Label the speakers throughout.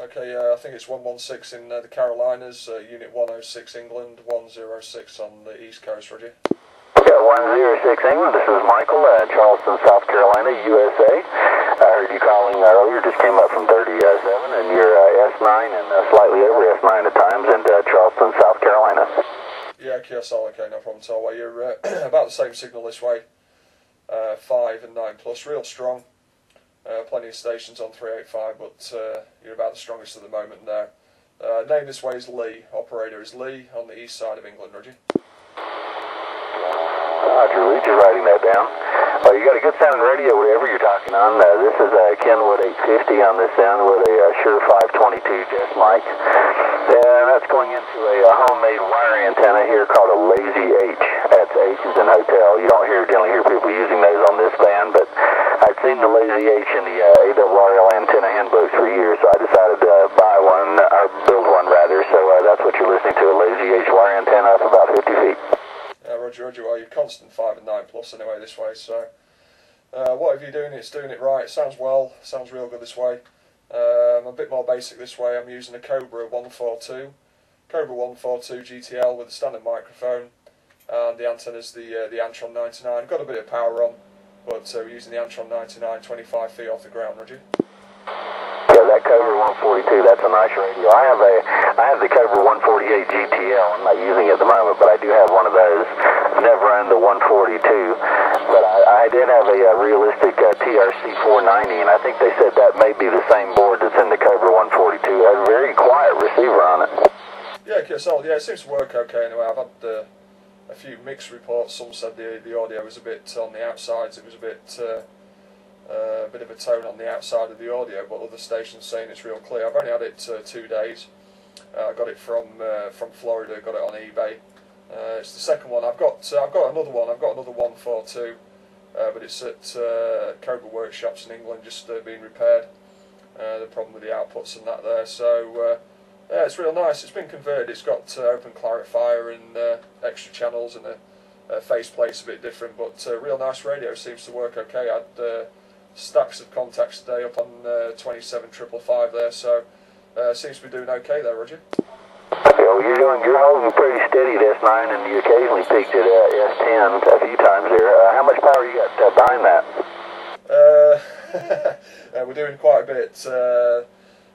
Speaker 1: Okay, I think it's 116 in the Carolinas, Unit 106 England, 106 on the East Coast, Roger.
Speaker 2: Okay, 106 England, this is Michael, Charleston, South Carolina, USA. I heard you calling earlier, just came up from 37, and you're S9 and slightly over S9 at times, in Charleston, South Carolina.
Speaker 1: Yeah, QSL, okay, no problem at all. Well, you're about the same signal this way, 5 and 9 plus, real strong. Plenty of stations on 385, but you're about the strongest at the moment there. Name this way is Lee. Operator is Lee on the east side of England, Roger.
Speaker 2: Roger, Lee, just writing that down. Well, you got a good sounding radio, whatever you're talking on. This is a Kenwood 850 on this end with a Shure 522 Jess mic. And that's going into a homemade wire antenna here called a Lazy H. That's H is in hotel. You don't generally hear people using those on this band, but I'd seen the Lazy H in the ARRL antenna handbooks for years, so I decided to buy one, or build one rather, so that's what you're listening to, a Lazy H wire antenna up about 50 feet.
Speaker 1: Roger, well, you're constant 5 and 9 plus anyway this way, so whatever you're doing, it's doing it right. It sounds well, sounds real good this way. I'm a bit more basic this way. I'm using a Cobra 142 GTL with a standard microphone, and the antenna's the Antron 99. Got a bit of power on, but we're using the Antron 99 25 feet off the ground, Roger.
Speaker 2: Yeah, that Cobra 142, that's a nice radio. I have the Cobra 148 GTL. I'm not using it at the moment, but I do have one of those. Never run the 142, but I did have a realistic TRC 490, and I think they said that may be the same board that's in the Cobra 142. It has a very quiet receiver on it.
Speaker 1: Yeah, QSL, yeah, it seems to work okay anyway. I've had a few mixed reports. Some said the audio was a bit on the outsides. It was a bit of a tone on the outside of the audio, but other stations saying it's real clear. I've only had it 2 days. I got it from Florida. Got it on eBay. It's the second one. I've got another one. I've got another 142, but it's at Cobra workshops in England, just being repaired. The problem with the outputs and that there. So yeah, it's real nice. It's been converted. It's got open clarifier and extra channels, and the faceplate's a bit different, but real nice radio. Seems to work okay. I had stacks of contacts today up on 27555 there, so seems to be doing okay there, Roger.
Speaker 2: Okay, well, you're holding pretty steady at S9, and you occasionally peaked at S10 a few times there. How much power you got behind that?
Speaker 1: We're doing quite a bit.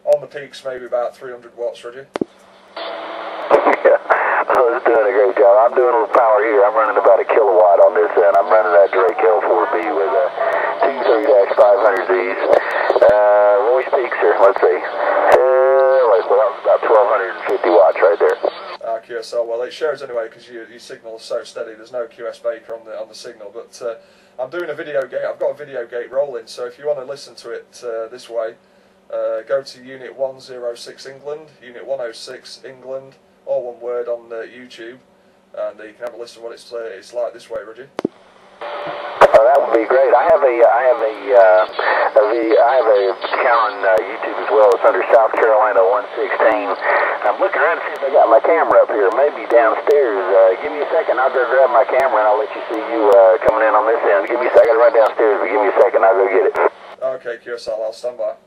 Speaker 1: On the peaks, maybe about 300 watts, Roger.
Speaker 2: Yeah, well, it's doing a great job. I'm doing a little power here. I'm running about a kilowatt on this end. I'm running that Drake L4B with two 3-500Zs. Voice peaks are, let's see, about 1250 watts right there.
Speaker 1: QSL, well, it shows anyway because your signal is so steady. There's no QS Baker on the signal, but I'm doing a video gate. I've got a video gate rolling, so if you want to listen to it this way, go to Unit 106 England, Unit 106 England, all one word on YouTube, and you can have a listen to what it's like this way, Roger.
Speaker 2: Oh, that would be great. I have a account on YouTube as well. It's under South Carolina 116. I'm looking around to see if I got my camera up here, maybe downstairs. Give me a second. I'll go grab my camera and I'll let you see you coming in on this end. Give me a second. I gotta run downstairs, but give me a second. I'll go get it.
Speaker 1: Okay, QSL, I'll stand by.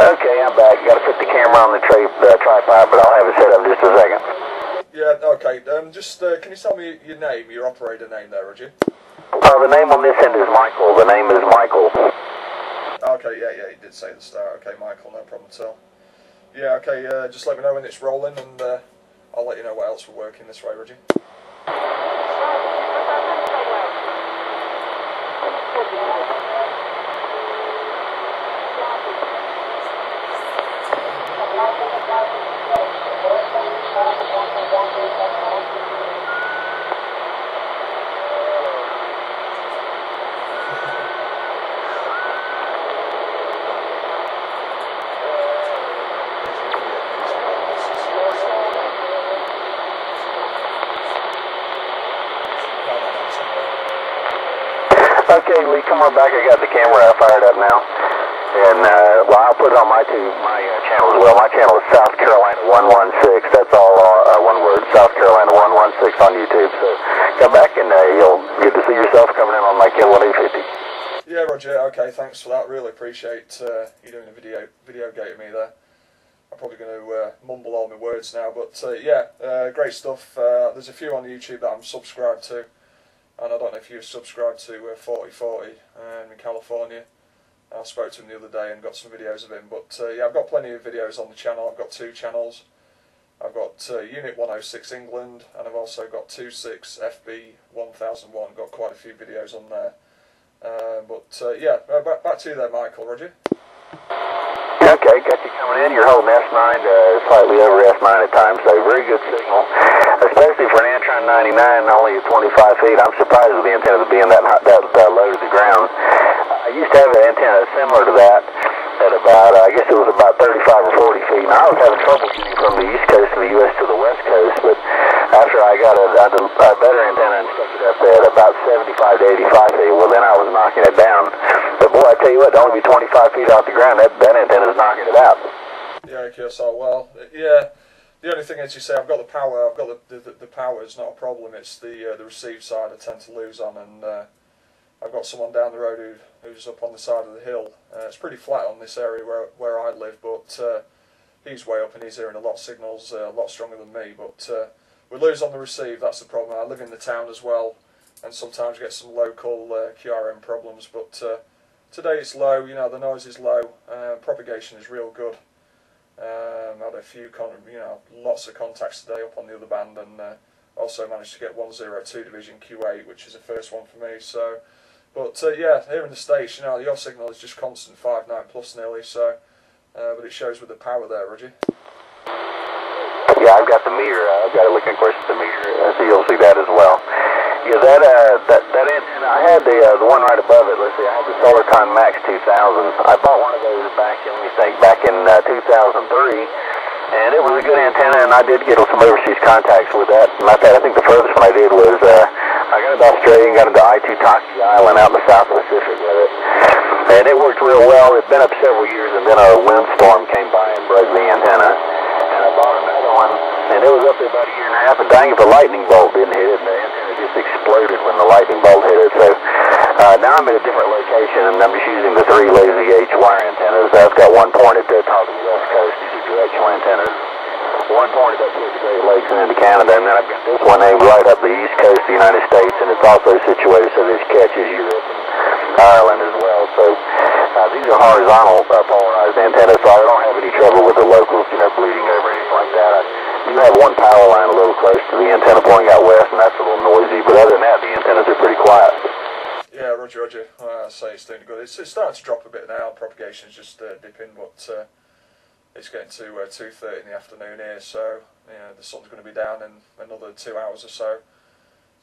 Speaker 2: Okay, I'm back. Got to put the camera on the tripod, but I'll have it set up in just a second.
Speaker 1: Yeah, okay. Just can you tell me your name, your operator name there, Roger?
Speaker 2: The name on this end is Michael. The name is Michael.
Speaker 1: Okay, yeah, you did say the start. Okay, Michael, no problem at all. Yeah, okay, just let me know when it's rolling, and I'll let you know what else we're working this way, Roger.
Speaker 2: Okay, Lee, come on back. I got the camera fired up now. And, well, I'll put it on my channel as well. My channel is South Carolina 116. That's all one word, South Carolina 116 on YouTube. So come back and you'll get to see yourself coming in on my Ken 1850.
Speaker 1: Yeah, Roger. Okay, thanks for that. Really appreciate you doing a video gating me there. I'm probably going to mumble all my words now, but yeah, great stuff. There's a few on YouTube that I'm subscribed to, and I don't know if you're subscribed to 4040 in California. I spoke to him the other day and got some videos of him, but yeah, I've got plenty of videos on the channel. I've got 2 channels. I've got Unit 106 England, and I've also got 26 FB 1001. Got quite a few videos on there. Yeah, back to you there, Michael. Roger.
Speaker 2: Okay, got you coming in. You're holding S9, slightly over S9 at times, so very good signal, especially for an Antron 99, only at 25 feet. I'm surprised with the antenna being that low to the ground. I used to have an antenna similar to that at about, I guess it was about 35 or 40 feet, and I was having trouble getting from the East Coast of the U.S. to the West Coast, but after I got a better antenna and stuck it up there at about 75 to 85 feet, well, then I was knocking it down. But boy, I tell you what, to only be 25 feet off the ground, that antenna's knocking it out.
Speaker 1: Yeah, okay, so, well, yeah, the only thing is, you say, I've got the power, I've got the power, it's not a problem, it's the receive side I tend to lose on, and I've got someone down the road who's up on the side of the hill. It's pretty flat on this area where I live, but he's way up and he's hearing a lot of signals, a lot stronger than me, but we lose on the receive, that's the problem. I live in the town as well, and sometimes get some local QRM problems, but today it's low, you know, the noise is low, propagation is real good. I had a few, lots of contacts today up on the other band, and also managed to get 102 Division Q8, which is the first one for me, so... But yeah, here in the States, you know, your signal is just constant 5.9 plus nearly, so, but it shows with the power there, Roger.
Speaker 2: Yeah, I've got the meter. I've got to look, of course, at the meter, so you'll see that as well. Yeah, that antenna, I had the one right above it. Let's see, I had the Solarcon Max 2000. I bought one of those back in 2003. And it was a good antenna, and I did get some overseas contacts with that. Matter of fact, I think the furthest one I did was, I got into Australia and got into Aitutaki Island out in the South Pacific with it. And it worked real well. It'd been up several years, and then a windstorm came by and broke the antenna. And I bought another one, and it was up there about a year and a half. And dang, if a lightning bolt didn't hit it, the antenna just exploded when the lightning bolt hit it. So now I'm at a different location, and I'm just using the 3 lazy H wire antennas. I've got one pointed to the top of the West Coast. Directional antennas. One pointed up to the Great Lakes and into Canada, and then I've got this one aimed right up the east coast of the United States, and it's also situated so this catches Europe and Ireland as well. So these are horizontal polarized antennas, so I don't have any trouble with the locals, you know, bleeding over or anything like that. You have one power line a little close to the antenna pointing out west, and that's a little noisy, but other than that, the antennas are pretty quiet.
Speaker 1: Yeah, Roger. I say it's doing good. It's starting to drop a bit now. Propagation's just dipping, but it's getting to 2:30 in the afternoon here, so you know, the sun's going to be down in another 2 hours or so.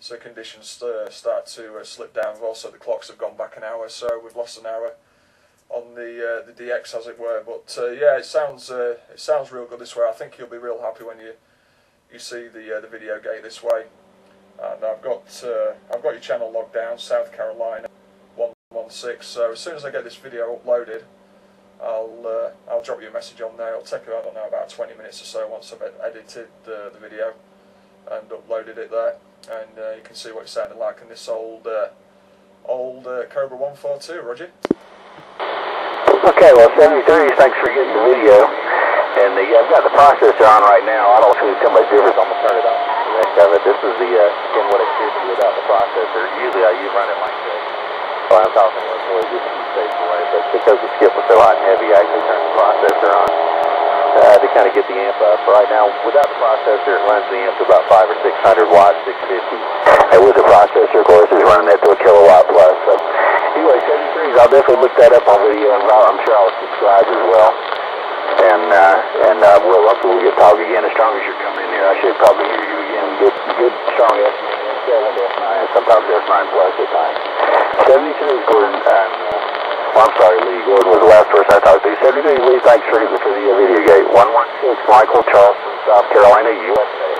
Speaker 1: So conditions start to slip down. Also, the clocks have gone back an hour, so we've lost an hour on the DX, as it were. But yeah, it sounds real good this way. I think you'll be real happy when you see the video gate this way. And I've got your channel logged down, South Carolina 116. So as soon as I get this video uploaded, I'll drop you a message on there. It'll take, I don't know, about 20 minutes or so once I've edited the video and uploaded it there, and you can see what it's sounding like in this old Cobra 142, Roger.
Speaker 2: Okay, well, 73, thanks for getting the video. And I've got the processor on right now. I don't see too much difference. I'm going to turn it on. This is the Ken 1850 without the processor. Usually I run it like this. So I'm talking more just a few states away, but because the skip was so hot and heavy, I actually turned the processor on to kind of get the amp up. Right now, without the processor, it runs the amp to about 500 or 600 watts, 650. And with the processor, of course, it's running that to a kilowatt plus. So anyway, 73s, I'll definitely look that up on video, and I'm sure I'll subscribe as well. And we'll get talk again. As strong as you're coming in here, I should probably hear you again. Good strong S7, S9, sometimes S9 plus at times. 73 Gordon, I'm sorry, Lee Gordon was the last person I talked to. 73 Lee, thanks for the video gate. 116 Michael Charleston, South Carolina, USA.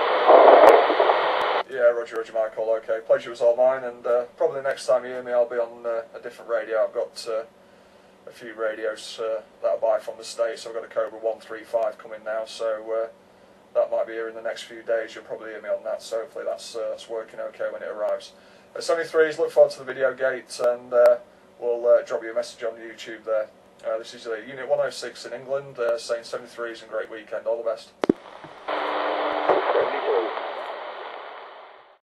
Speaker 1: Yeah, Roger, Michael. Okay, pleasure was all mine, and probably next time you hear me, I'll be on a different radio. I've got a few radios that I buy from the States. I've got a Cobra 135 coming now, so that might be here in the next few days. You'll probably hear me on that, so hopefully that's working okay when it arrives. 73s, look forward to the video gate, and we'll drop you a message on YouTube there. This is Unit 106 in England, saying 73s and great weekend. All the best.